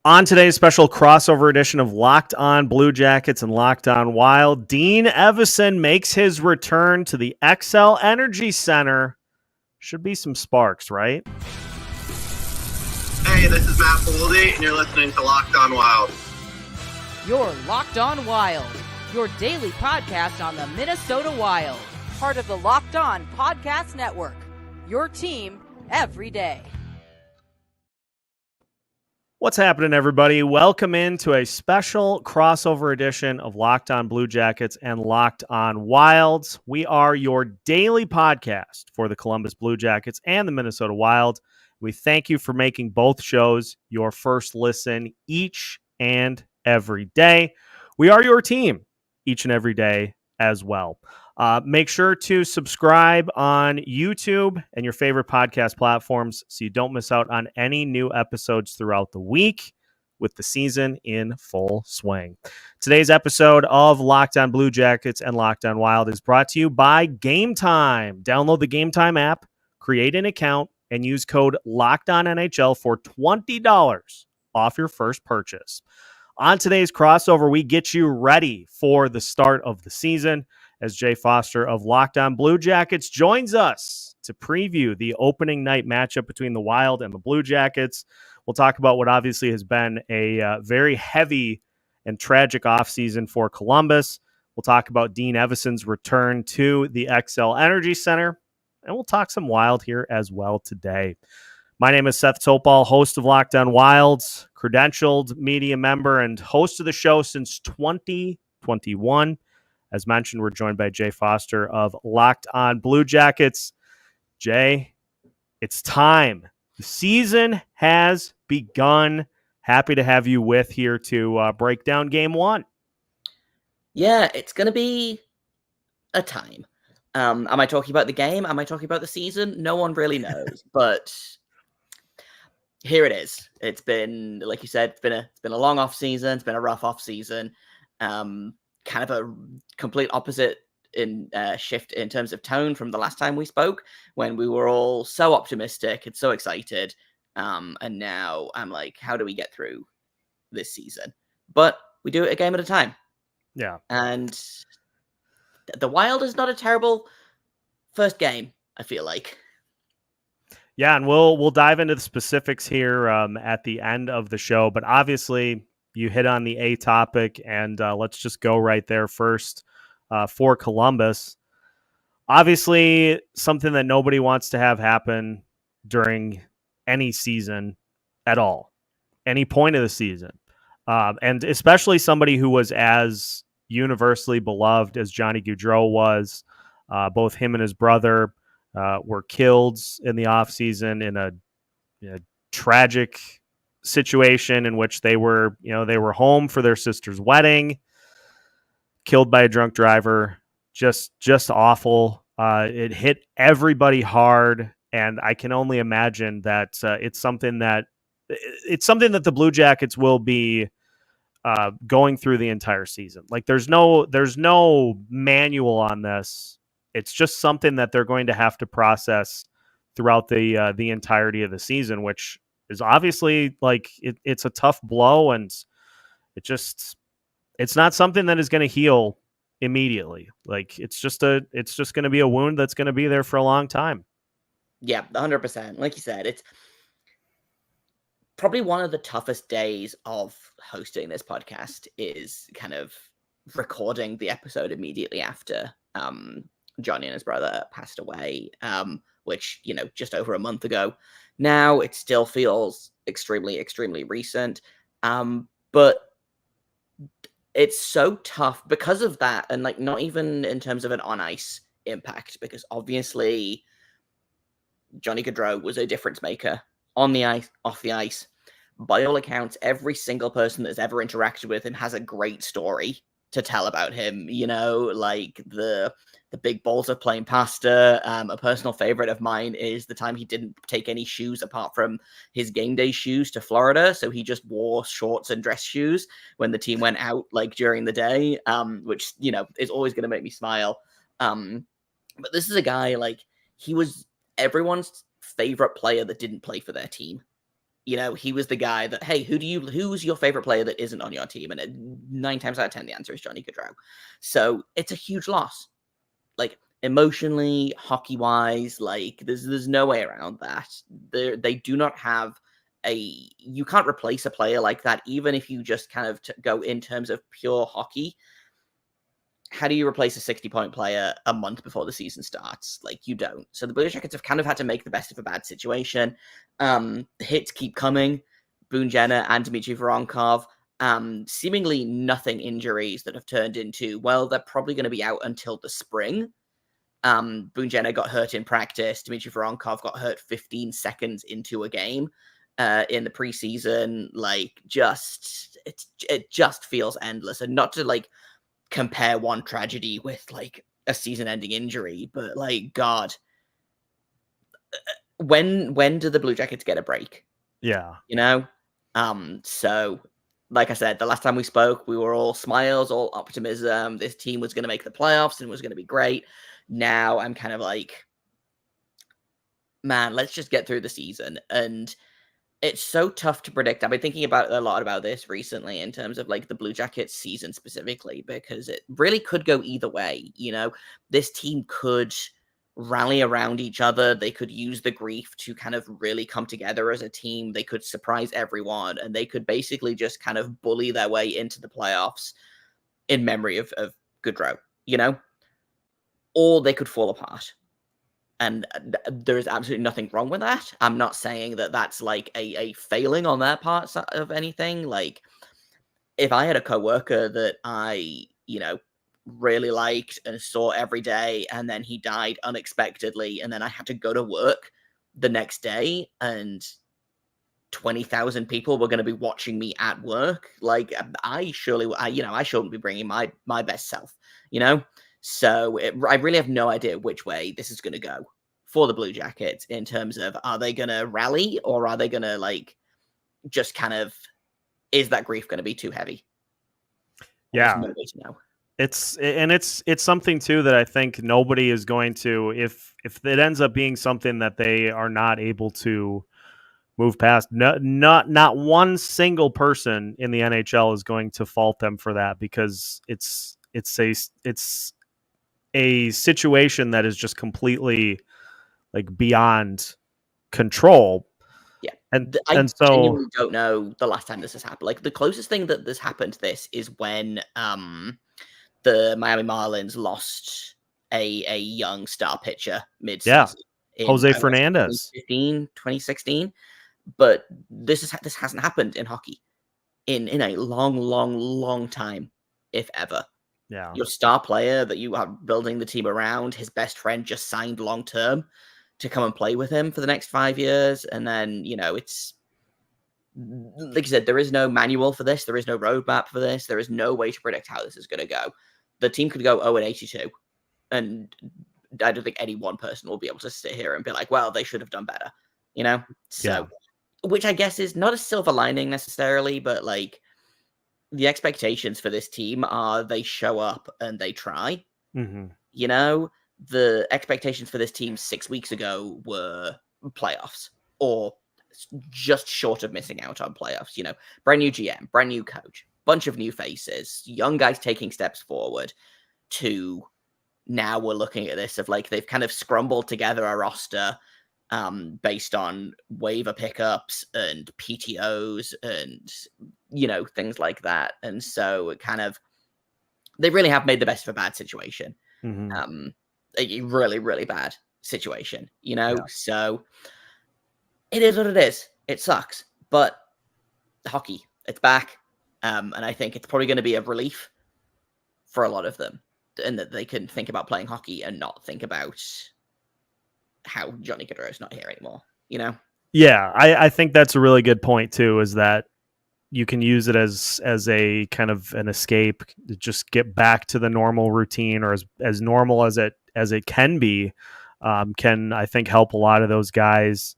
On today's special crossover edition of Locked On Blue Jackets and Locked On Wild, Dean Evason makes his return to the Xcel Energy Center. Should be some sparks, right? Hey, this is Matt Boldy, and you're listening to Locked On Wild. You're Locked On Wild, your daily podcast on the Minnesota Wild. Part of the Locked On Podcast Network, your team every day. What's happening, everybody? Welcome into a special crossover edition of Locked On Blue Jackets and Locked On Wilds. We are your daily podcast for the Columbus Blue Jackets and the Minnesota Wild. We thank you for making both shows your first listen each and every day. We are your team each and every day as well. Make sure to subscribe on YouTube and your favorite podcast platforms so you don't miss out on any new episodes throughout the week with the season in full swing. Today's episode of Locked On Blue Jackets and Locked On Wild is brought to you by Game Time. Download the Game Time app, create an account, and use code LOCKEDONNHL for $20 off your first purchase. On today's crossover, we get you ready for the start of the season as Jay Forster of Locked On Blue Jackets joins us to preview the opening night matchup between the Wild and the Blue Jackets. We'll talk about what obviously has been a very heavy and tragic offseason for Columbus. We'll talk about Dean Evason's return to the Xcel Energy Center, and we'll talk some Wild here as well today. My name is Seth Toupal, host of Locked On Wilds, credentialed media member, and host of the show since 2021. As mentioned, we're joined by Jay Forster of Locked On Blue Jackets. Jay, it's time. The season has begun. Happy to have you with here to break down game one. Yeah, it's going to be a time. Am I talking about the game? Am I talking about the season? No one really knows, but here it is. It's been, like you said, it's been a long off season. It's been a rough off season. Kind of a complete opposite in shift in terms of tone from the last time we spoke, when we were all so optimistic and so excited. And now I'm like, how do we get through this season? But we do it a game at a time. Yeah. And the Wild is not a terrible first game, I feel like. Yeah, and we'll dive into the specifics here at the end of the show. But obviously, you hit on the A topic, and let's just go right there first for Columbus. Obviously, something that nobody wants to have happen during any season at all, any point of the season. And especially somebody who was as universally beloved as Johnny Gaudreau was. Both him and his brother were killed in the offseason in a tragic situation in which they were home for their sister's wedding, killed by a drunk driver. Just awful. It hit everybody hard, and I can only imagine that it's something that the Blue Jackets will be going through the entire season. Like there's no manual on this. It's just something that they're going to have to process throughout the entirety of the season, which is obviously like it's a tough blow, and it's not something that is going to heal immediately. Like it's just going to be a wound that's going to be there for a long time. Yeah, 100%. Like you said, it's probably one of the toughest days of hosting this podcast is kind of recording the episode immediately after Johnny and his brother passed away, which, just over a month ago. Now it still feels extremely, extremely recent. But it's so tough because of that. And like, not even in terms of an on ice impact, because obviously Johnny Gaudreau was a difference maker on the ice, off the ice. By all accounts, every single person that's ever interacted with him has a great story to tell about him, like the big balls of plain pasta. A personal favorite of mine is the time he didn't take any shoes apart from his game day shoes to Florida. So he just wore shorts and dress shoes when the team went out, like during the day, which, is always going to make me smile. But this is a guy, like, he was everyone's favorite player that didn't play for their team. You know, he was the guy that, hey, who's your favorite player that isn't on your team? And 9 times out of 10, the answer is Johnny Gaudreau. So it's a huge loss. Like, emotionally, hockey-wise, like, there's no way around that. They do not have you can't replace a player like that, even if you just kind of go in terms of pure hockey. How do you replace a 60-point player a month before the season starts? Like, you don't. So the Blue Jackets have kind of had to make the best of a bad situation. The hits keep coming. Boone Jenner and Dmitry Voronkov. Seemingly nothing injuries that have turned into, well, they're probably going to be out until the spring. Boone Jenner got hurt in practice. Dmitry Voronkov got hurt 15 seconds into a game in the preseason. Like, it just feels endless. And not to, like, compare one tragedy with, like, a season-ending injury, but, like, God, when do the Blue Jackets get a break? Yeah. You know? So, like I said, the last time we spoke, we were all smiles, all optimism. This team was going to make the playoffs and was going to be great. Now I'm kind of like, man, let's just get through the season. And it's so tough to predict. I've been thinking about a lot about this recently in terms of, like, the Blue Jackets season specifically, because it really could go either way. You know, this team could rally around each other. They could use the grief to kind of really come together as a team. They could surprise everyone, and they could basically just kind of bully their way into the playoffs in memory of Gaudreau, you know? Or they could fall apart. And there is absolutely nothing wrong with that. I'm not saying that that's, like, a failing on their part of anything. Like, if I had a coworker that I, you know, really liked and saw every day, and then he died unexpectedly, and then I had to go to work the next day, and 20,000 people were going to be watching me at work, like, I shouldn't be bringing my best self, you know? So I really have no idea which way this is going to go for the Blue Jackets in terms of, are they going to rally, or are they going to, like, just kind of, is that grief going to be too heavy? Yeah. There's no way to know. It's something too that I think nobody is going to, if it ends up being something that they are not able to move past, not one single person in the NHL is going to fault them for that, because it's a situation that is just completely, like, beyond control. Yeah. And I genuinely don't know the last time this has happened. Like, the closest thing that this happened to this is when the Miami Marlins lost a young star pitcher mid-season. Yeah. Jose Fernandez. 2016. But this hasn't happened in hockey in a long time, if ever. Yeah. Your star player that you are building the team around, his best friend just signed long-term to come and play with him for the next 5 years. And then, you know, it's, like you said, there is no manual for this. There is no roadmap for this. There is no way to predict how this is going to go. The team could go 0-82, and I don't think any one person will be able to sit here and be like, well, they should have done better, you know? So, which I guess is not a silver lining necessarily, but, like, the expectations for this team are they show up and they try. Mm-hmm. You know, the expectations for this team 6 weeks ago were playoffs, or just short of missing out on playoffs. You know, brand new GM, brand new coach, bunch of new faces, young guys taking steps forward. To now we're looking at this of, like, they've kind of scrumbled together a roster based on waiver pickups and PTOs and, you know, things like that. And so it kind of, they really have made the best of a bad situation. Mm-hmm. A really, really bad situation, you know? Yeah. So it is what it is. It sucks, but hockey, it's back. And I think it's probably going to be a relief for a lot of them, and that they can think about playing hockey and not think about how Johnny Gaudreau is not here anymore, you know? Yeah, I think that's a really good point too, is that you can use it as a kind of an escape to just get back to the normal routine, or as normal as it can be, can, I think, help a lot of those guys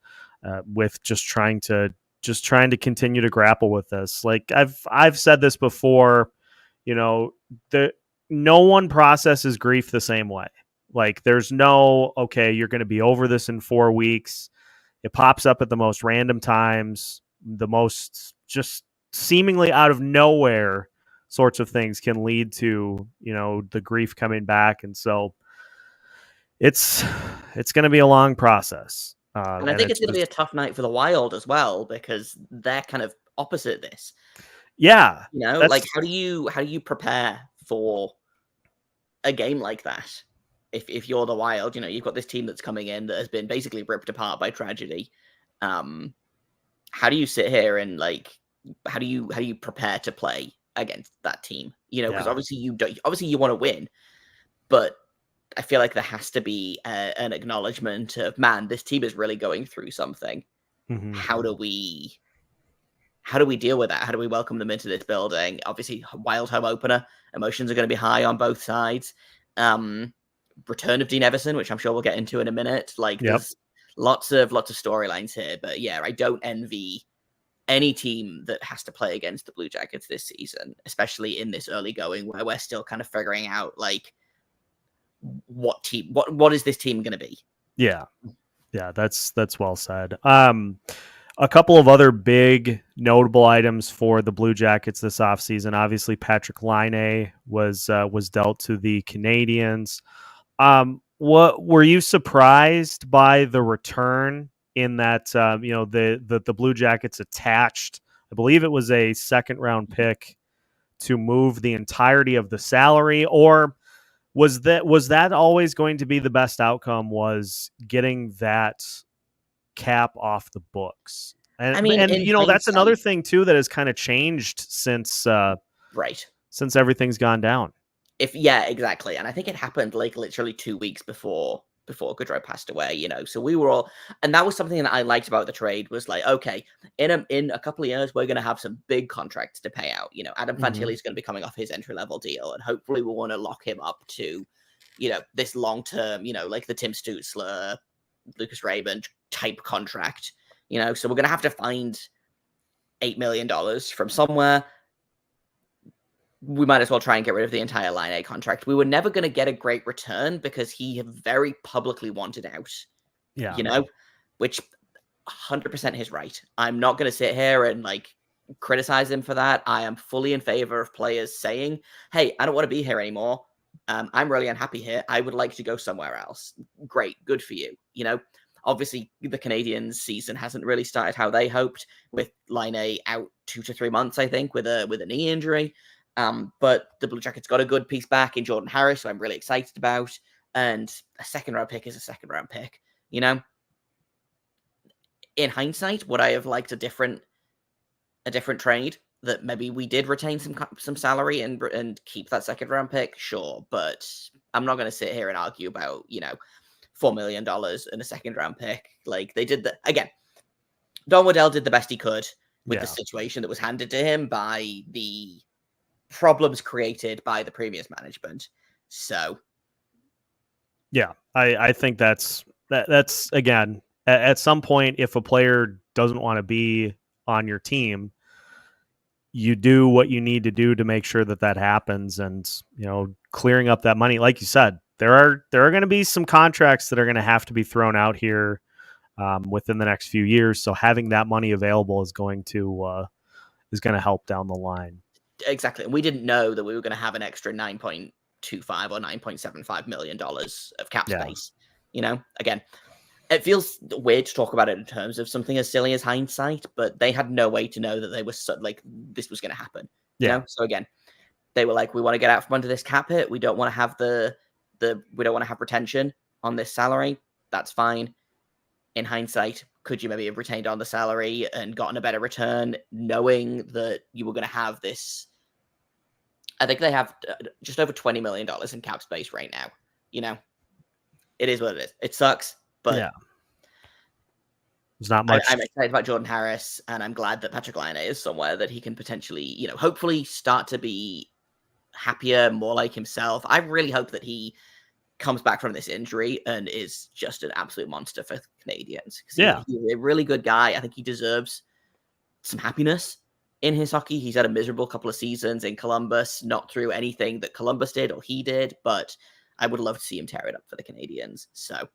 with just trying to continue to grapple with this. Like, I've said this before, you know, no one processes grief the same way. Like, there's no, okay, you're going to be over this in 4 weeks. It pops up at the most random times. the most just seemingly out of nowhere sorts of things can lead to, the grief coming back. And so it's going to be a long process. And I think it's going to be a tough night for the Wild as well, because they're kind of opposite this. Yeah. Like how do you prepare for a game like that? If you're the Wild, you've got this team that's coming in that has been basically ripped apart by tragedy. How do you sit here and how do you prepare to play against that team? Because obviously you want to win, but I feel like there has to be an acknowledgement of, man, this team is really going through something. Mm-hmm. How do we deal with that? How do we welcome them into this building? Obviously, Wild home opener, emotions are going to be high on both sides. Return of Dean Evason, which I'm sure we'll get into in a minute. There's lots of storylines here, but yeah, I don't envy any team that has to play against the Blue Jackets this season, especially in this early going where we're still kind of figuring out what is this team going to be. Yeah, that's well said. A couple of other big notable items for the Blue Jackets this offseason. Obviously, Patrik Laine was dealt to the Canadiens. What were you surprised by the return in that? The Blue Jackets attached, I believe it was a second round pick to move the entirety of the salary, or was that always going to be the best outcome? Was getting that cap off the books? And that's another thing too that has kind of changed since since everything's gone down. Exactly. And I think it happened literally 2 weeks before Gaudreau passed away, so we were all, and that was something that I liked about the trade was okay, in a couple of years, we're going to have some big contracts to pay out. Adam Fantilli is going to be coming off his entry-level deal, and hopefully we'll want to lock him up to, this long-term, like the Tim Stutzler, Lucas Raymond type contract, so we're going to have to find $8 million from somewhere. We might as well try and get rid of the entire Laine contract. We were never going to get a great return because he very publicly wanted out. Yeah. Which 100% his right. I'm not going to sit here and criticize him for that. I am fully in favor of players saying, hey, I don't want to be here anymore. I'm really unhappy here. I would like to go somewhere else. Great. Good for you. Obviously the Canadiens season hasn't really started how they hoped, with Laine out 2 to 3 months, I think, with a knee injury. But the Blue Jackets got a good piece back in Jordan Harris, who I'm really excited about. And a second-round pick is a second-round pick, In hindsight, would I have liked a different trade that maybe we did retain some salary and keep that second-round pick? Sure, but I'm not going to sit here and argue about, $4 million and a second-round pick. They did that again. Don Waddell did the best he could with the situation that was handed to him by the problems created by the previous management. So yeah, I think that's again, at some point, if a player doesn't want to be on your team, you do what you need to do to make sure that happens. And clearing up that money, like you said, there are going to be some contracts that are going to have to be thrown out here within the next few years, so having that money available is going to help down the line. Exactly. And we didn't know that we were going to have an extra $9.25 or $9.75 million of cap space. Again, it feels weird to talk about it in terms of something as silly as hindsight, but they had no way to know that they were this was going to happen. So again, they were we want to get out from under this cap hit. We don't want to have we don't want to have retention on this salary. That's fine. In hindsight, could you maybe have retained on the salary and gotten a better return, knowing that you were going to have this? I think they have just over $20 million in cap space right now. It is what it is. It sucks, but there's not much. I'm excited about Jordan Harris, and I'm glad that Patrik Laine is somewhere that he can potentially, hopefully start to be happier, more like himself. I really hope that he comes back from this injury and is just an absolute monster for Canadians. He's a really good guy. I think he deserves some happiness in his hockey. He's had a miserable couple of seasons in Columbus, not through anything that Columbus did or he did, but I would love to see him tear it up for the Canadiens. So,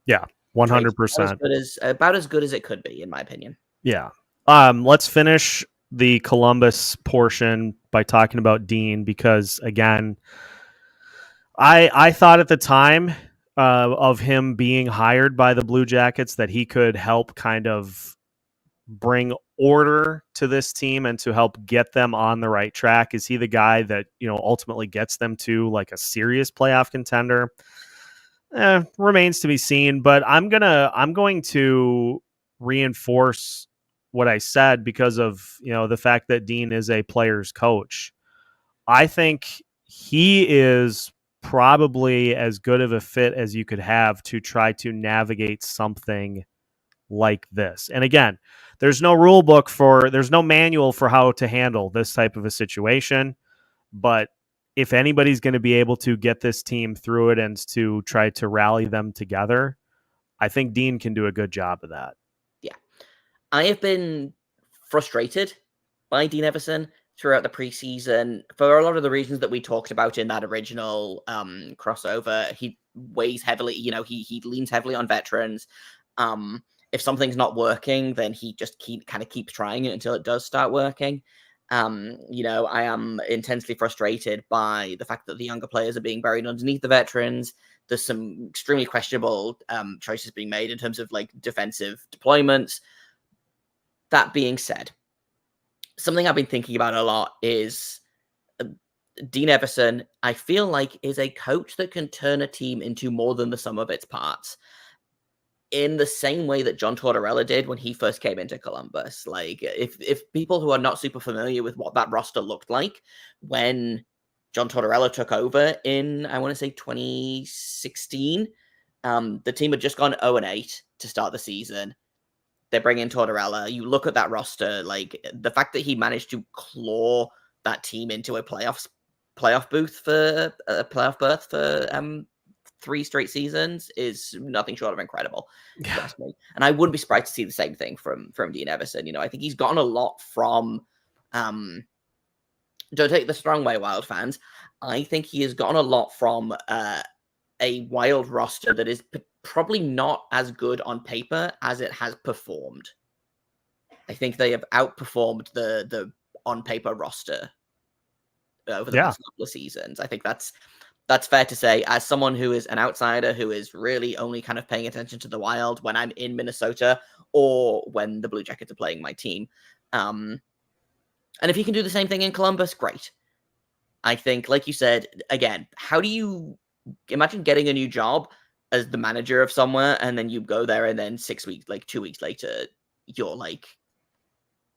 100%. About as good as it could be, in my opinion. Yeah. Let's finish the Columbus portion by talking about Dean because, again, I thought at the time of him being hired by the Blue Jackets that he could help kind of bring order to this team and to help get them on the right track. Is he the guy that, ultimately gets them to like a serious playoff contender? Remains to be seen, but I'm going to reinforce what I said because of, the fact that Dean is a player's coach. I think he is probably as good of a fit as you could have to try to navigate something like this. And again, there's no there's no manual for how to handle this type of a situation. But if anybody's going to be able to get this team through it and to try to rally them together, I think Dean can do a good job of that. Yeah. I have been frustrated by Dean Evason throughout the preseason for a lot of the reasons that we talked about in that original crossover. He weighs heavily, he leans heavily on veterans. If something's not working, then he just keeps trying it until it does start working. I am intensely frustrated by the fact that the younger players are being buried underneath the veterans. There's some extremely questionable choices being made in terms of like defensive deployments. That being said, something I've been thinking about a lot is Dean Evason, I feel like, is a coach that can turn a team into more than the sum of its parts. In the same way that John Tortorella did when he first came into Columbus. Like, if people who are not super familiar with what that roster looked like when John Tortorella took over in, I want to say 2016, the team had just gone 0-8 to start the season. They bring in Tortorella. You look at that roster, like the fact that he managed to claw that team into a playoff booth for a playoff berth for 3 straight seasons is nothing short of incredible. Yeah. And I wouldn't be surprised to see the same thing from Dean Evason. I think he's gotten a lot from don't take the strong way, Wild fans. I think he has gotten a lot from a Wild roster that is probably not as good on paper as it has performed. I think they have outperformed the on paper roster over the past couple of seasons. I think that's fair to say, as someone who is an outsider who is really only kind of paying attention to the Wild when I'm in Minnesota or when the Blue Jackets are playing my team. And if he can do the same thing in Columbus, great. I think, like you said, again, how do you imagine getting a new job as the manager of somewhere and then you go there and then 2 weeks later, your like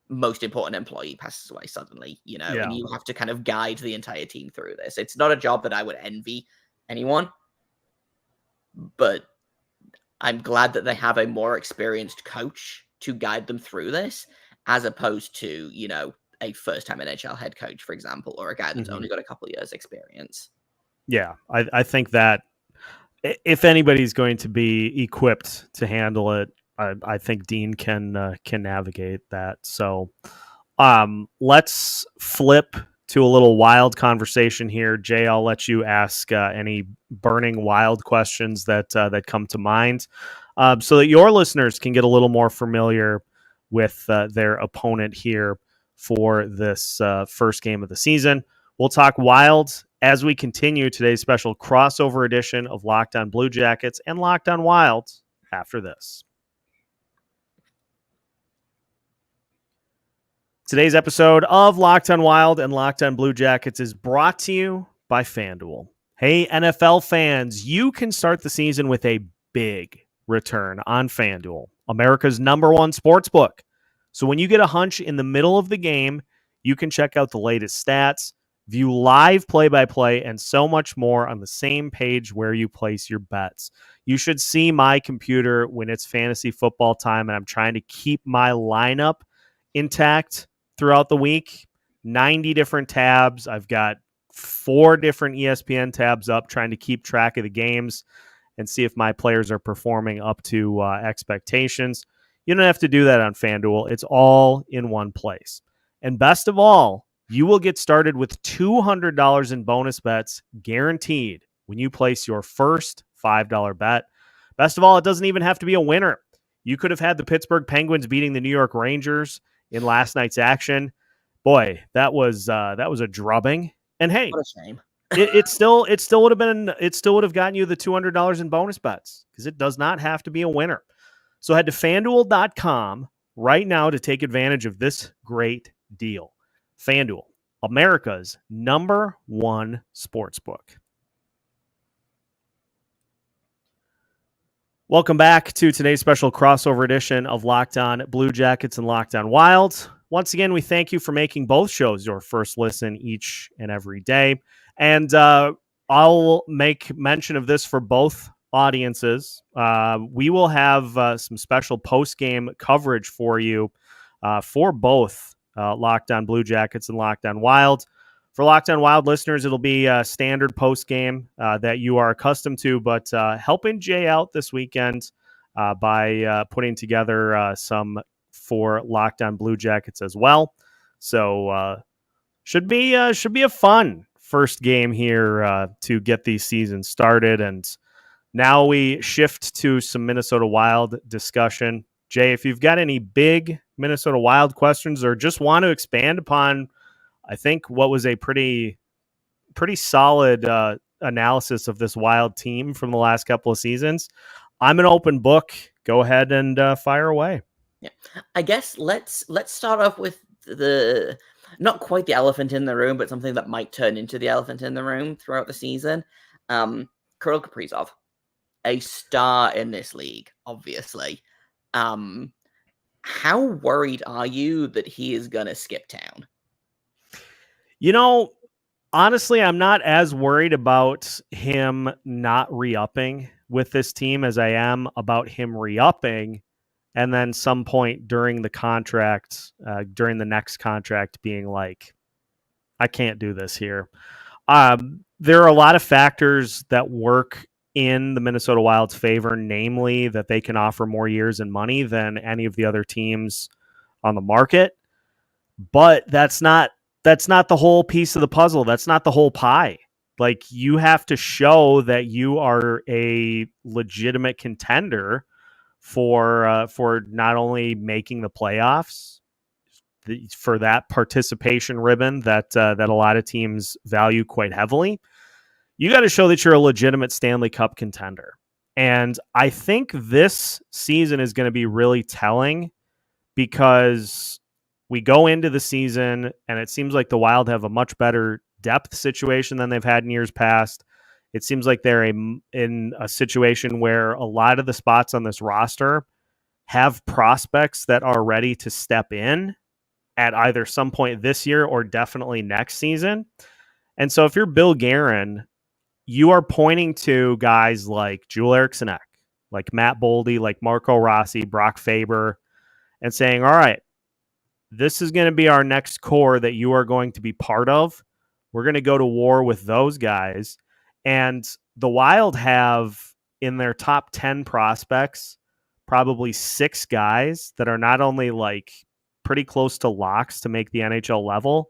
most important employee passes away suddenly, and you have to kind of guide the entire team through this. It's not a job that I would envy anyone, but I'm glad that they have a more experienced coach to guide them through this, as opposed to, a first-time NHL head coach, for example, or a guy that's only got a couple of years experience. Yeah, I think that if anybody's going to be equipped to handle it, I think Dean can navigate that. So let's flip to a little Wild conversation here. Jay, I'll let you ask any burning Wild questions that come to mind so that your listeners can get a little more familiar with their opponent here for this first game of the season. We'll talk Wild as we continue today's special crossover edition of Locked On Blue Jackets and Locked On Wild after this. Today's episode of Locked On Wild and Locked On Blue Jackets is brought to you by FanDuel. Hey, NFL fans, you can start the season with a big return on FanDuel, America's #1 sportsbook. So when you get a hunch in the middle of the game, you can check out the latest stats, view live play-by-play, and so much more on the same page where you place your bets. You should see my computer when it's fantasy football time and I'm trying to keep my lineup intact throughout the week. 90 different tabs. I've got 4 different ESPN tabs up trying to keep track of the games and see if my players are performing up to expectations. You don't have to do that on FanDuel. It's all in one place. And best of all, you will get started with $200 in bonus bets guaranteed when you place your first $5 bet. Best of all, it doesn't even have to be a winner. You could have had the Pittsburgh Penguins beating the New York Rangers in last night's action. Boy, that was a drubbing. And hey, What a shame. it still would have gotten you the $200 in bonus bets because it does not have to be a winner. So head to FanDuel.com right now to take advantage of this great deal. FanDuel, America's #1 sportsbook. Welcome back to today's special crossover edition of Locked On Blue Jackets and Locked On Wild. Once again, we thank you for making both shows your first listen each and every day. And I'll make mention of this for both audiences. We will have some special post-game coverage for you for both Locked On Blue Jackets and Locked On Wild. For Locked On Wild listeners, it'll be a standard post-game that you are accustomed to, but helping Jay out this weekend by putting together some for Locked On Blue Jackets as well. So should be a fun first game here to get these seasons started. And now we shift to some Minnesota Wild discussion. Jay, if you've got any big Minnesota Wild questions or just want to expand upon, I think, what was a pretty solid analysis of this Wild team from the last couple of seasons, I'm an open book. Go ahead and fire away. Yeah, I guess let's start off with the not quite the elephant in the room, but something that might turn into the elephant in the room throughout the season. Kirill Kaprizov, a star in this league, obviously. How worried are you that he is gonna skip town? You know, honestly, I'm not as worried about him not re-upping with this team as I am about him re-upping and then some point during the contract, during the next contract, being like, I can't do this here. There are a lot of factors that work in the Minnesota Wild's favor, namely that they can offer more years and money than any of the other teams on the market. But that's not the whole piece of the puzzle. That's not the whole pie. Like, you have to show that you are a legitimate contender for not only making the playoffs, for that participation ribbon that a lot of teams value quite heavily. You got to show that you're a legitimate Stanley Cup contender. And I think this season is going to be really telling because we go into the season and it seems like the Wild have a much better depth situation than they've had in years past. It seems like they're in a situation where a lot of the spots on this roster have prospects that are ready to step in at either some point this year or definitely next season. And so if you're Bill Guerin, you are pointing to guys like Joel Eriksson Ek, like Matt Boldy, like Marco Rossi, Brock Faber, and saying, all right, this is going to be our next core that you are going to be part of. We're going to go to war with those guys. And the Wild have in their top 10 prospects, probably 6 guys that are not only like pretty close to locks to make the NHL level,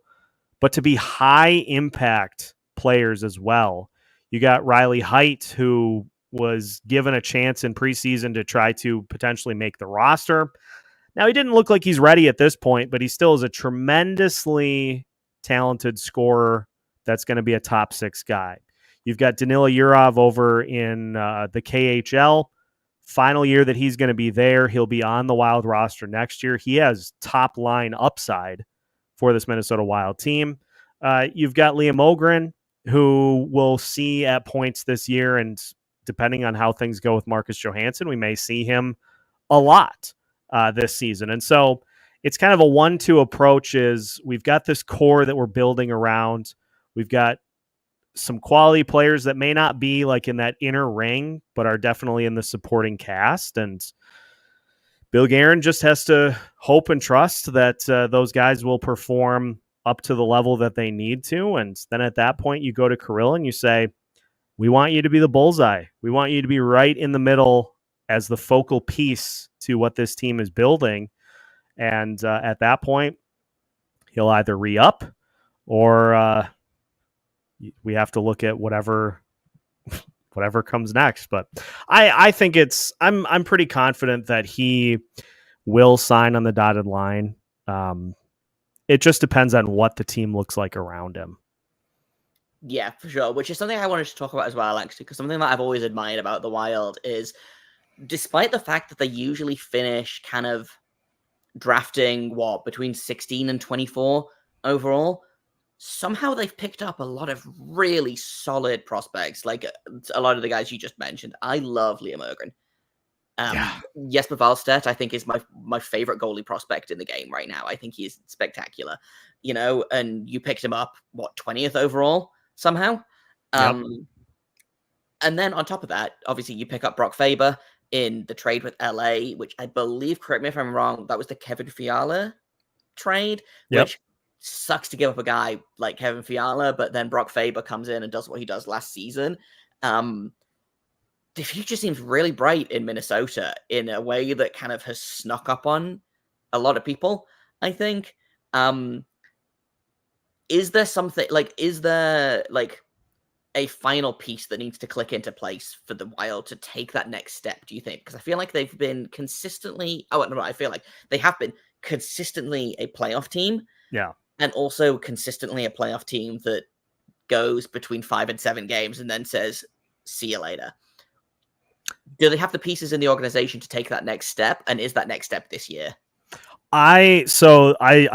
but to be high impact players as well. You got Riley Heidt, who was given a chance in preseason to try to potentially make the roster. Now, he didn't look like he's ready at this point, but he still is a tremendously talented scorer that's going to be a top 6 guy. You've got Danila Yurov over in the KHL. Final year that he's going to be there. He'll be on the Wild roster next year. He has top line upside for this Minnesota Wild team. You've got Liam Ogren, who we'll see at points this year, and depending on how things go with Marcus Johansson, we may see him a lot this season. And so it's kind of a 1-2 approach. Is we've got this core that we're building around. We've got some quality players that may not be like in that inner ring, but are definitely in the supporting cast. And Bill Guerin just has to hope and trust that those guys will perform up to the level that they need to. And then at that point, you go to Kirill and you say, we want you to be the bullseye. We want you to be right in the middle as the focal piece to what this team is building. And at that point, he'll either re-up or we have to look at whatever comes next. But I think I'm pretty confident that he will sign on the dotted line. It just depends on what the team looks like around him. Yeah, for sure. Which is something I wanted to talk about as well, actually, because something that I've always admired about the Wild is, despite the fact that they usually finish kind of drafting between 16 and 24 overall, somehow they've picked up a lot of really solid prospects, like a lot of the guys you just mentioned. I love Liam Öhgren. Jesper Wallstedt, I think, is my favorite goalie prospect in the game right now. I think he's spectacular, and you picked him up 20th overall somehow. Yep. And then on top of that, obviously you pick up Brock Faber in the trade with LA, which I believe, correct me if I'm wrong, that was the Kevin Fiala trade, which sucks to give up a guy like Kevin Fiala, but then Brock Faber comes in and does what he does last season. The future seems really bright in Minnesota in a way that kind of has snuck up on a lot of people, I think. Is there something a final piece that needs to click into place for the Wild to take that next step, do you think? Because I feel like they've been consistently, I feel like they have been consistently a playoff team. Yeah. And also consistently a playoff team that goes between 5 and 7 games and then says, see you later. Do they have the pieces in the organization to take that next step? And is that next step this year? I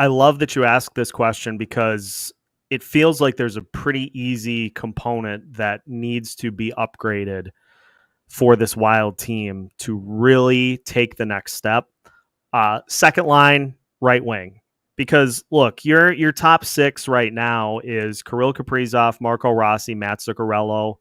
love that you asked this question, because it feels like there's a pretty easy component that needs to be upgraded for this Wild team to really take the next step. Second line, right wing. Because look, your top 6 right now is Kirill Kaprizov, Marco Rossi, Matt Zuccarello.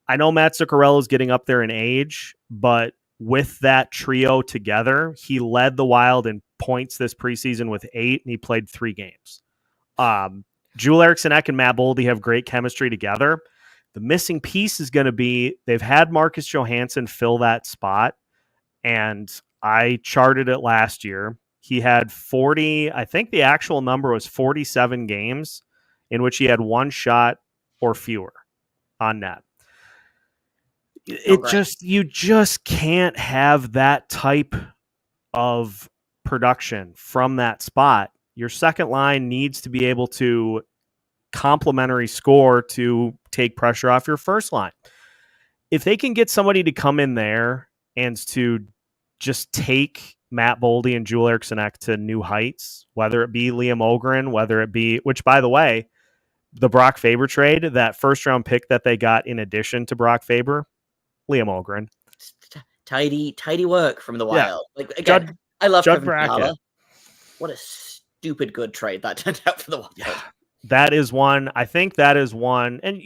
I know Matt Zuccarello is getting up there in age, but with that trio together, he led the Wild in points this preseason with 8, and he played 3 games. Joel Eriksson Ek and Matt Boldy have great chemistry together. The missing piece is going to be, they've had Marcus Johansson fill that spot, and I charted it last year. He had 40, I think the actual number was 47 games in which he had 1 shot or fewer on net. You just can't have that type of production from that spot. Your second line needs to be able to complementary score to take pressure off your first line. If they can get somebody to come in there and to just take Matt Boldy and Joel Eriksson Ek to new heights, whether it be Liam Öhgren, whether it be, which by the way, the Brock Faber trade, that first round pick that they got in addition to Brock Faber, Liam Öhgren. Tidy work from the Wild. I love Kevin Fiala. What a stupid good trade that turned out for the Wild. Yeah, that is one. I think that is one. And,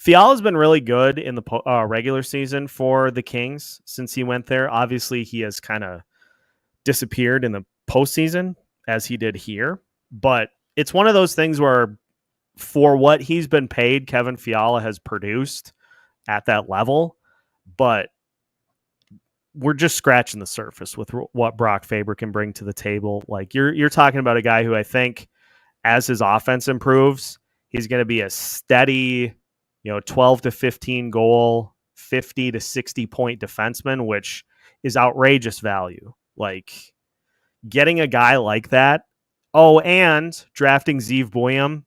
Fiala's been really good in the regular season for the Kings since he went there. Obviously, he has kind of disappeared in the postseason as he did here. But it's one of those things where for what he's been paid, Kevin Fiala has produced at that level. But we're just scratching the surface with what Brock Faber can bring to the table. Like you're talking about a guy who I think as his offense improves, he's going to be a steady, 12 to 15 goal, 50 to 60 point defenseman, which is outrageous value. Like getting a guy like that. Oh, and drafting Zeev Buium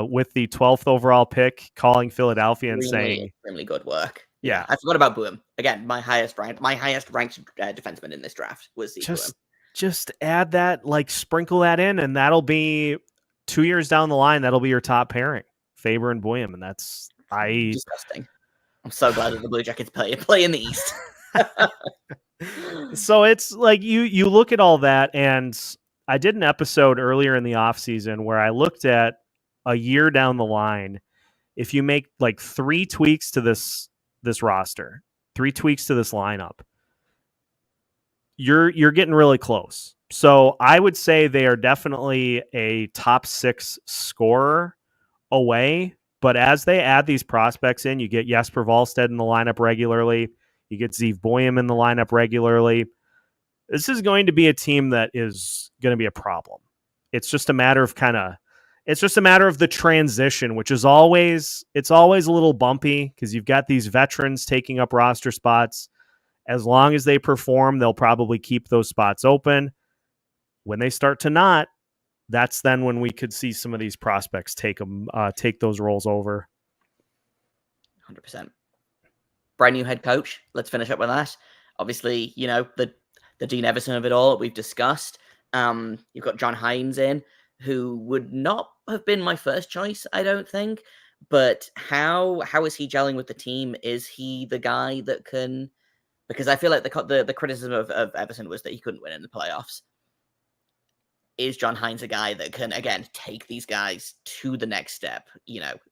with the 12th overall pick, calling Philadelphia and saying extremely good work. Yeah, I forgot about Buium. Again, my highest ranked defenseman in this draft was Buium. Just add that, sprinkle that in, and that'll be 2 years down the line. That'll be your top pairing, Faber and Buium, and that's disgusting. I'm so glad that the Blue Jackets play in the East. So it's like you look at all that, and I did an episode earlier in the offseason where I looked at a year down the line. If you make 3 tweaks to this roster, 3 tweaks to this lineup, you're getting really close. So I would say they are definitely a top 6 scorer away. But as they add these prospects in, you get Jesper Wallstedt in the lineup regularly. You get Zeev Buium in the lineup regularly. This is going to be a team that is going to be a problem. It's just a matter of the transition, which is always a little bumpy because you've got these veterans taking up roster spots. As long as they perform, they'll probably keep those spots open. When they start to not, that's then when we could see some of these prospects take those roles over. 100%. Brand new head coach. Let's finish up with that. Obviously, the Dean Evason of it all we've discussed. You've got John Hynes in, who would not have been my first choice, I don't think. But how is he gelling with the team? Is he the guy that can? Because I feel like the criticism of Evason was that he couldn't win in the playoffs. Is John Hynes a guy that can, again, take these guys to the next step?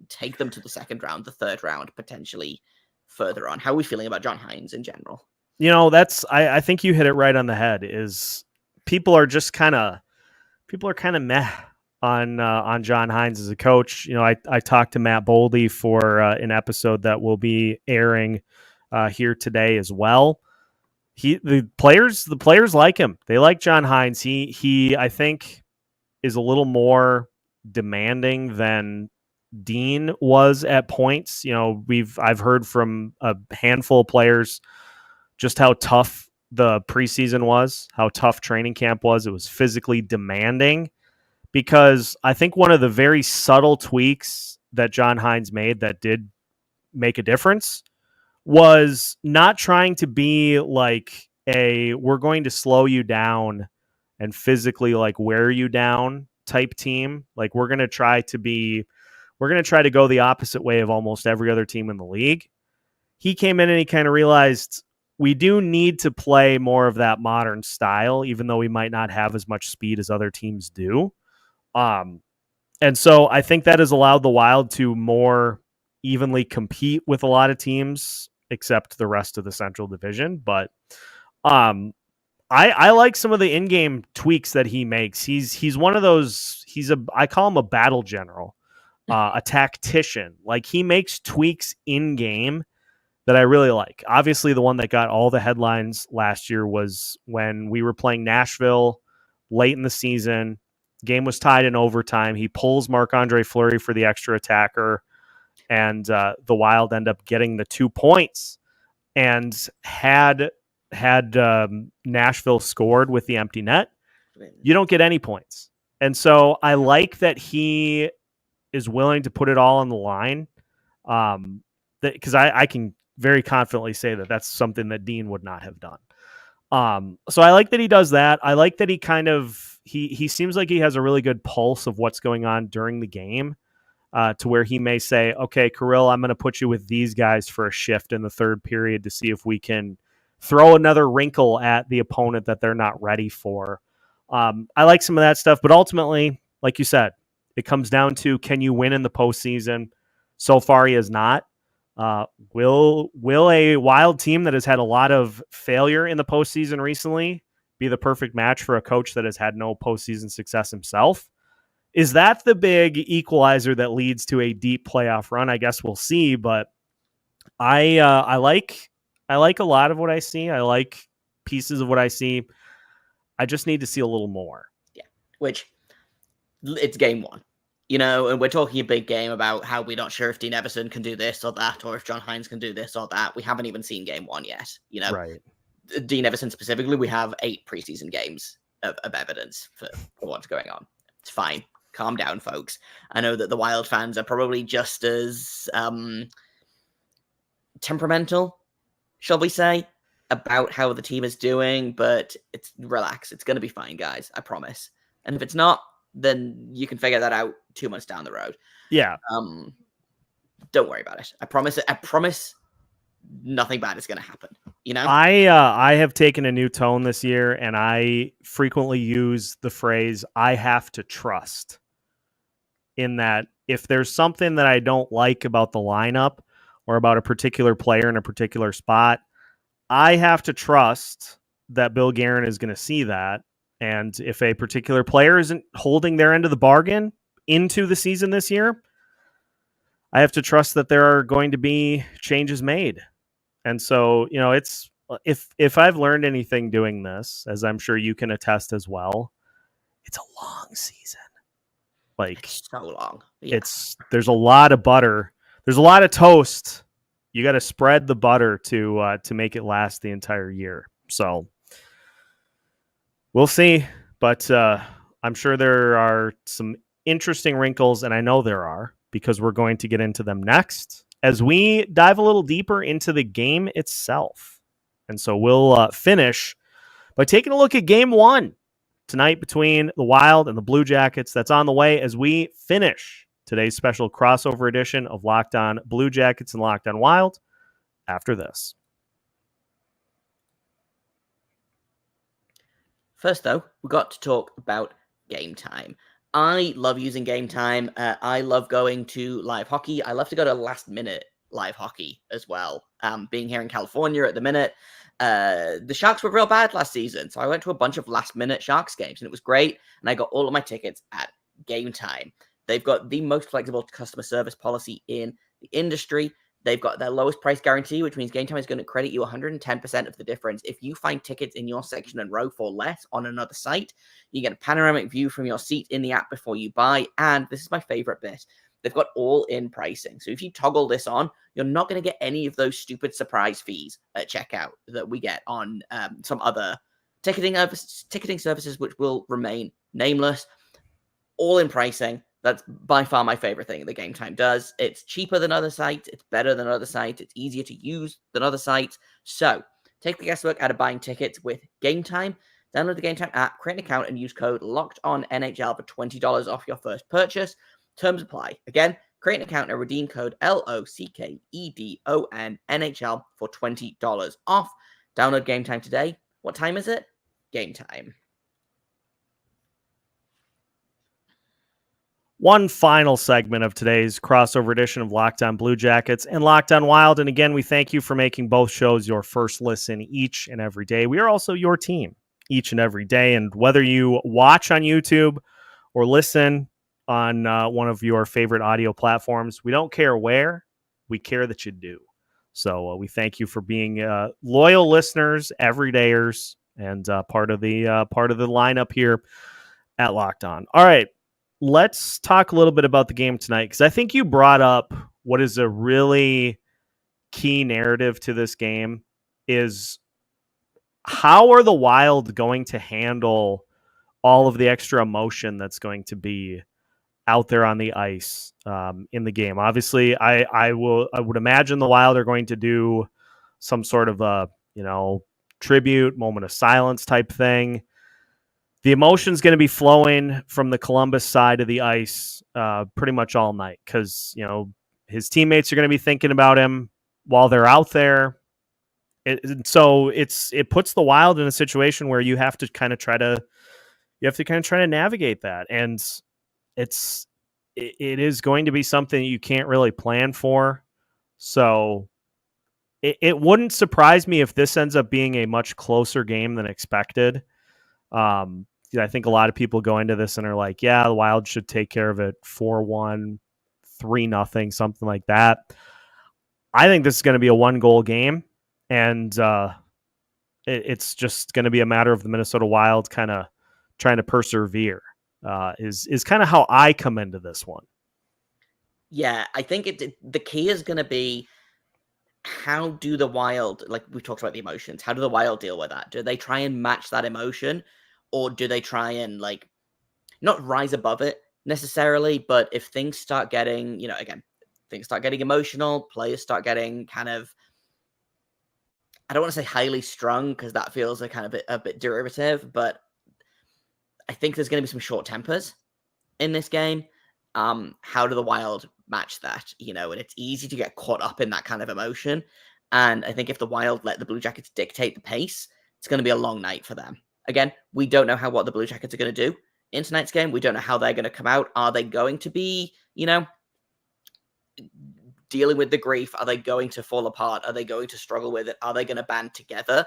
Take them to the second round, the third round, potentially further on. How are we feeling about John Hynes in general? I think you hit it right on the head. Is people are kind of meh on John Hynes as a coach. I talked to Matt Boldy for an episode that will be airing here today as well. The players like him. They like John Hynes. He I think is a little more demanding than Dean was at points. I've heard from a handful of players just how tough the preseason was, how tough training camp was. It was physically demanding, because I think one of the very subtle tweaks that John Hynes made that did make a difference was not trying to be like we're going to slow you down and physically wear you down type team. Like we're going to try to go the opposite way of almost every other team in the league. He came in and he kind of realized we do need to play more of that modern style, even though we might not have as much speed as other teams do. And so I think that has allowed the Wild to more evenly compete with a lot of teams, except the rest of the Central Division. But I like some of the in-game tweaks that he makes. He's one of those. I call him a battle general, a tactician. Like he makes tweaks in game that I really like. Obviously, the one that got all the headlines last year was when we were playing Nashville late in the season. Game was tied in overtime. He pulls Marc-Andre Fleury for the extra attacker, and the Wild end up getting the 2 points. And had Nashville scored with the empty net, you don't get any points. And so I like that he is willing to put it all on the line, because I can very confidently say that that's something that Dean would not have done. So I like that he does that. I like that he kind of he seems like he has a really good pulse of what's going on during the game, to where he may say, okay, Kirill, I'm going to put you with these guys for a shift in the third period to see if we can throw another wrinkle at the opponent that they're not ready for. I like some of that stuff, but ultimately, like you said, it comes down to, can you win in the postseason? So far, he has not. Will a Wild team that has had a lot of failure in the postseason recently be the perfect match for a coach that has had no postseason success himself? Is that the big equalizer that leads to a deep playoff run? I guess we'll see, but I like a lot of what I see. I like pieces of what I see. I just need to see a little more. Yeah, which it's game one. And we're talking a big game about how we're not sure if Dean Evason can do this or that, or if John Hynes can do this or that. We haven't even seen game one yet. Right. Dean Evason specifically, we have 8 preseason games of evidence for what's going on. It's fine. Calm down, folks. I know that the Wild fans are probably just as temperamental, shall we say, about how the team is doing, but relax. It's going to be fine, guys. I promise. And if it's not, then you can figure that out 2 months down the road. Yeah. Don't worry about it. I promise nothing bad is going to happen. I have taken a new tone this year, and I frequently use the phrase, I have to trust, in that if there's something that I don't like about the lineup or about a particular player in a particular spot, I have to trust that Bill Guerin is going to see that. And if a particular player isn't holding their end of the bargain into the season this year, I have to trust that there are going to be changes made. And so, it's if I've learned anything doing this, as I'm sure you can attest as well, it's a long season. It's so long. Yeah. There's a lot of butter. There's a lot of toast. You got to spread the butter to make it last the entire year. So we'll see. but I'm sure there are some interesting wrinkles, and I know there are, because we're going to get into them next as we dive a little deeper into the game itself. And so we'll finish by taking a look at game one tonight between the Wild and the Blue Jackets. That's on the way as we finish today's special crossover edition of Locked On Blue Jackets and Locked On Wild after this. First, though, we got to talk about game time. I love using game time. I love going to live hockey. I love to go to last-minute live hockey as well. Being here in California at the minute, the Sharks were real bad last season, so I went to a bunch of last-minute Sharks games, and it was great, and I got all of my tickets at game time. They've got the most flexible customer service policy in the industry. They've got their lowest price guarantee, which means Game Time is going to credit you 110% of the difference. If you find tickets in your section and row for less on another site, you get a panoramic view from your seat in the app before you buy. And this is my favorite bit. They've got all-in pricing. So if you toggle this on, you're not going to get any of those stupid surprise fees at checkout that we get on some other ticketing services, which will remain nameless. All-in pricing. That's by far my favorite thing that Game Time does. It's cheaper than other sites. It's better than other sites. It's easier to use than other sites. So take the guesswork out of buying tickets with Game Time. Download the Game Time app, create an account, and use code LOCKEDONNHL for $20 off your first purchase. Terms apply. Again, create an account and redeem code LOCKEDONNHL for $20 off. Download Game Time today. What time is it? Game time. One final segment of today's crossover edition of Locked On Blue Jackets and Locked On Wild. And again, we thank you for making both shows your first listen each and every day. We are also your team each and every day. And whether you watch on YouTube or listen on one of your favorite audio platforms, we don't care where, we care that you do. So we thank you for being loyal listeners, everydayers, and part of the lineup here at Locked On. All right. Let's talk a little bit about the game tonight, because I think you brought up what is a really key narrative to this game is how are the Wild going to handle all of the extra emotion that's going to be out there on the ice in the game. Obviously, I would imagine the Wild are going to do some sort of a tribute, moment of silence type thing. The emotion's going to be flowing from the Columbus side of the ice pretty much all night because, his teammates are going to be thinking about him while they're out there. So it puts the Wild in a situation where you have to kind of try to navigate that. And it is going to be something you can't really plan for. So it wouldn't surprise me if this ends up being a much closer game than expected. I think a lot of people go into this and are like, yeah, the Wild should take care of it 4-1, 3-0, something like that. I think this is going to be a 1-goal game, and it's just going to be a matter of the Minnesota Wild kind of trying to persevere is kind of how I come into this one. Yeah, I think the key is going to be how do the Wild, like we talked about the emotions, how do the Wild deal with that? Do they try and match that emotion? Or do they try and not rise above it necessarily, but if things start getting, things start getting emotional, players start getting kind of, I don't want to say highly strung because that feels like a bit derivative, but I think there's going to be some short tempers in this game. How do the Wild match that? And it's easy to get caught up in that kind of emotion. And I think if the Wild let the Blue Jackets dictate the pace, it's going to be a long night for them. Again, we don't know what the Blue Jackets are going to do in tonight's game. We don't know how they're going to come out. Are they going to be, dealing with the grief? Are they going to fall apart? Are they going to struggle with it? Are they going to band together?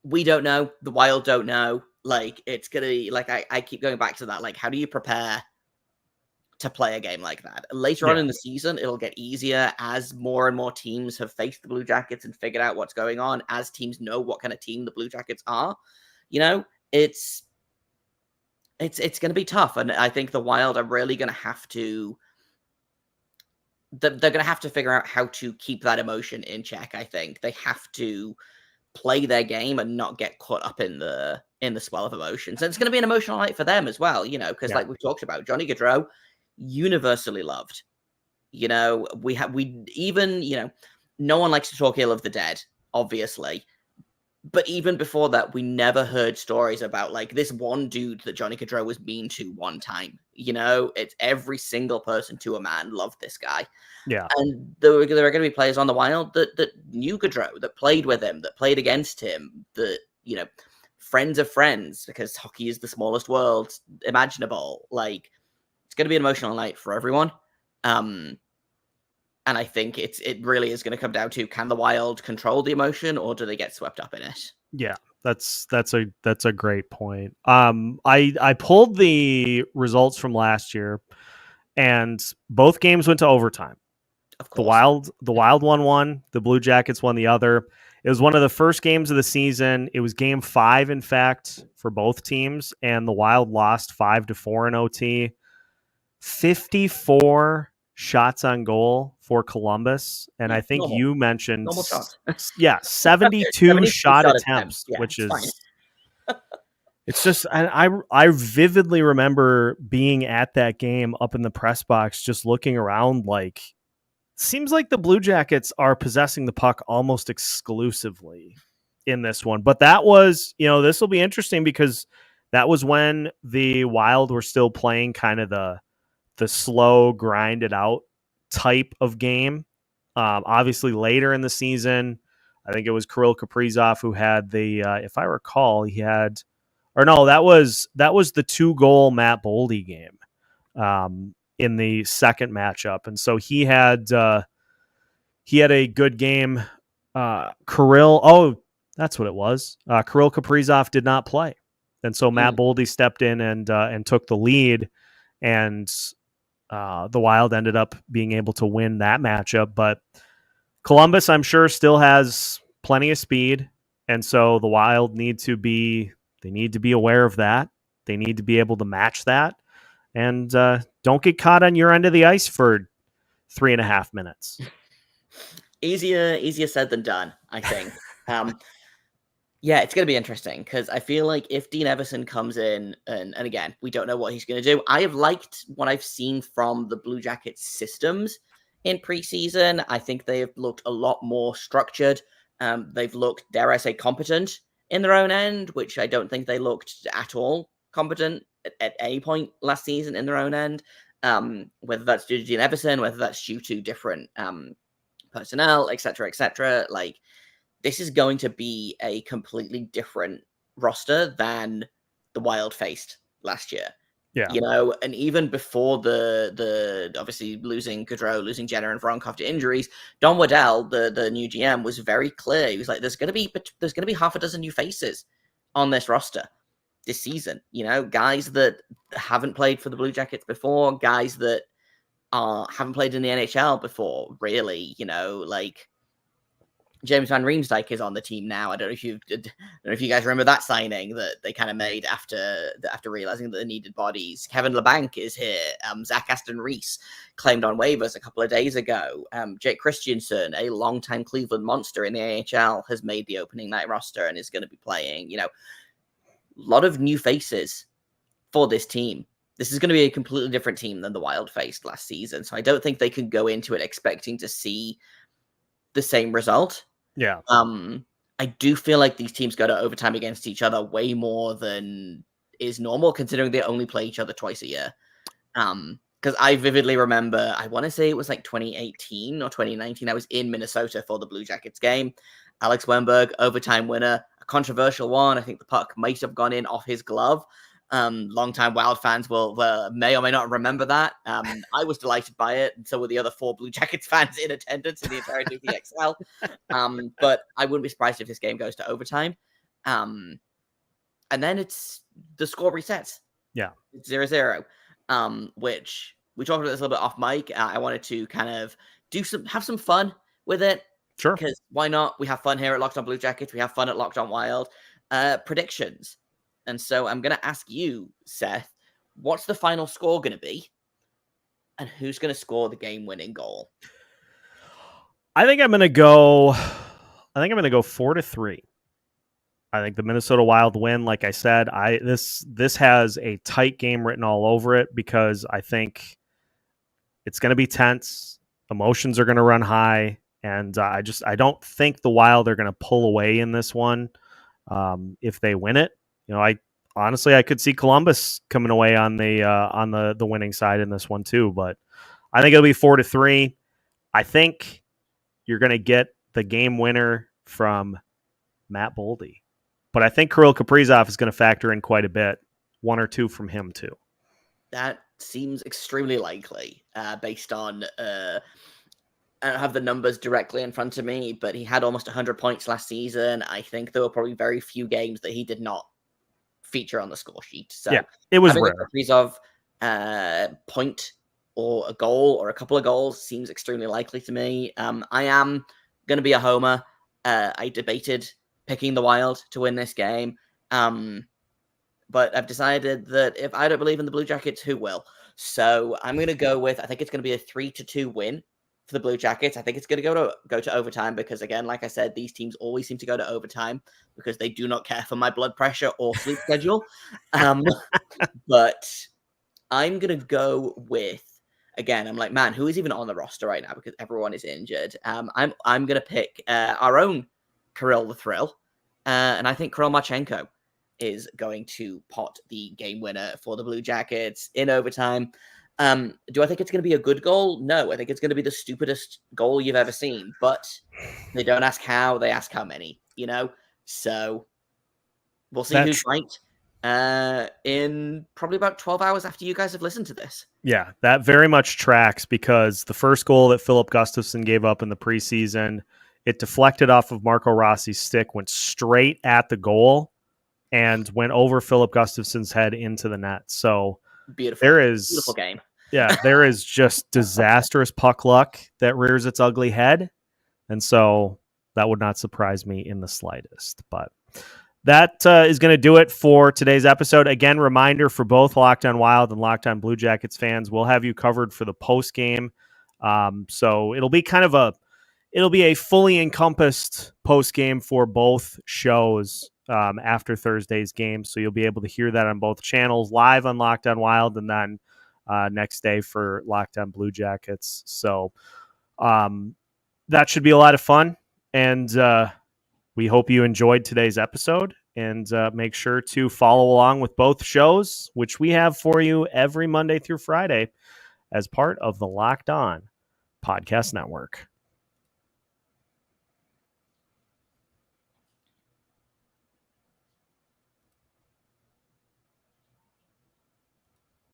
We don't know. The Wild don't know. It's going to be, I keep going back to that. How do you prepare to play a game like that? Later on in the season, it'll get easier as more and more teams have faced the Blue Jackets and figured out what's going on, as teams know what kind of team the Blue Jackets are. It's going to be tough. And I think the Wild are really going to have to, they're going to have to figure out how to keep that emotion in check. I think they have to play their game and not get caught up in the in the swell of emotions. And it's going to be an emotional night for them as well, because like we've talked about, Johnny Gaudreau, universally loved. We even, no one likes to talk ill of the dead, obviously. But even before that, we never heard stories about like this one dude that Johnny Gaudreau was mean to one time. It's every single person to a man loved this guy. Yeah. And there are going to be players on the Wild that knew Gaudreau, that played with him, that played against him, that, friends of friends, because hockey is the smallest world imaginable. Like, it's going to be an emotional night for everyone. And I think it really is going to come down to, can the Wild control the emotion, or do they get swept up in it? Yeah, that's a great point. I pulled the results from last year, and both games went to overtime. Of The course. Wild won one, the Blue Jackets won the other. It was one of the first games of the season. It was game 5, in fact, for both teams, and the Wild lost 5-4 in OT. 54 shots on goal for Columbus, and I think you mentioned normal shots. 72 shot attempts, yeah, which is fine. It's just I vividly remember being at that game up in the press box, just looking around. Like, seems like the Blue Jackets are possessing the puck almost exclusively in this one. But that was, this will be interesting because that was when the Wild were still playing kind of the slow, grinded out type of game. Obviously, later in the season, I think it was Kirill Kaprizov who had the, if I recall, he had, or no, that was the 2-goal Matt Boldy game in the second matchup, and so he had a good game. Kirill, that's what it was. Kirill Kaprizov did not play, and so Matt Boldy stepped in and took the lead, and the Wild ended up being able to win that matchup. But Columbus, I'm sure, still has plenty of speed, and so the Wild need to be aware of that. They need to be able to match that, and don't get caught on your end of the ice for 3.5 minutes. Easier said than done, I think. Yeah, it's going to be interesting because I feel like if Dean Evason comes in, and again, we don't know what he's going to do. I have liked what I've seen from the Blue Jackets systems in preseason. I think they have looked a lot more structured. They've looked, dare I say, competent in their own end, which I don't think they looked at all competent at any point last season in their own end. Whether that's due to Dean Evason, whether that's due to different personnel, etc. Like, this is going to be a completely different roster than the Wild faced last year. Yeah. And even before the obviously losing Gaudreau, losing Jenner and Voronkov to injuries, Don Waddell, the new GM, was very clear. He was like, there's going to be half a dozen new faces on this roster this season. Guys that haven't played for the Blue Jackets before, guys that haven't played in the NHL before, really. Like, James Van Riemsdyk is on the team now. I don't know if you guys remember that signing that they kind of made after realizing that they needed bodies. Kevin LeBanc is here. Zach Aston Reese claimed on waivers a couple of days ago. Jake Christiansen, a longtime Cleveland monster in the AHL, has made the opening night roster and is going to be playing. A lot of new faces for this team. This is going to be a completely different team than the Wild faced last season. So I don't think they can go into it expecting to see the same result. Yeah. I do feel like these teams go to overtime against each other way more than is normal, considering they only play each other twice a year. Because I vividly remember, I want to say it was like 2018 or 2019. I was in Minnesota for the Blue Jackets game. Alex Wennberg, overtime winner, a controversial one. I think the puck might have gone in off his glove. Longtime Wild fans may or may not remember that. I was delighted by it, and so were the other 4 Blue Jackets fans in attendance in the entirety of the Xcel. But I wouldn't be surprised if this game goes to overtime. And then the score resets. Yeah. It's 0-0. Which we talked about this a little bit off mic. I wanted to kind of have some fun with it. Sure. Because why not? We have fun here at Locked On Blue Jackets. We have fun at Locked On Wild. Predictions. And so I'm going to ask you, Seth, what's the final score going to be? And who's going to score the game-winning goal? I think I'm going to go 4-3. I think the Minnesota Wild win. Like I said, this has a tight game written all over it because I think it's going to be tense. Emotions are going to run high, and I don't think the Wild are going to pull away in this one. If they win it, I honestly I could see Columbus coming away on the winning side in this one too. But I think it'll be 4-3. I think you're going to get the game winner from Matt Boldy. But I think Kirill Kaprizov is going to factor in quite a bit. 1 or 2 from him, too. That seems extremely likely based on... I don't have the numbers directly in front of me, but he had almost 100 points last season. I think there were probably very few games that he did not feature on the score sheet. So yeah, it was having rare. a Kaprizov point or a goal or a couple of goals seems extremely likely to me. I am going to be a homer. I debated picking the Wild to win this game. But I've decided that if I don't believe in the Blue Jackets, who will? So I'm going to go with, I think it's going to be a 3-2 win for the Blue Jackets. I think it's going to go to overtime because, again, like I said, these teams always seem to go to overtime because they do not care for my blood pressure or sleep schedule. But I'm going to go with, again, I'm like, man, who is even on the roster right now because everyone is injured? I'm going to pick our own Kirill the Thrill. And I think Kirill Marchenko is going to pot the game winner for the Blue Jackets in overtime. Do I think it's going to be a good goal? No, I think it's going to be the stupidest goal you've ever seen. But they don't ask how, they ask how many, So we'll see who's right in probably about 12 hours after you guys have listened to this. Yeah, that very much tracks because the first goal that Philip Gustafsson gave up in the preseason, it deflected off of Marco Rossi's stick, went straight at the goal, and went over Philip Gustafsson's head into the net. So beautiful game. Yeah, there is just disastrous puck luck that rears its ugly head. And so that would not surprise me in the slightest. But that is going to do it for today's episode. Again, reminder for both Locked On Wild and Locked On Blue Jackets fans, we'll have you covered for the post game. So it'll be a fully encompassed post game for both shows after Thursday's game. So you'll be able to hear that on both channels, live on Locked On Wild, and then next day for Locked On Blue Jackets. So that should be a lot of fun. And we hope you enjoyed today's episode. And make sure to follow along with both shows, which we have for you every Monday through Friday as part of the Locked On Podcast Network.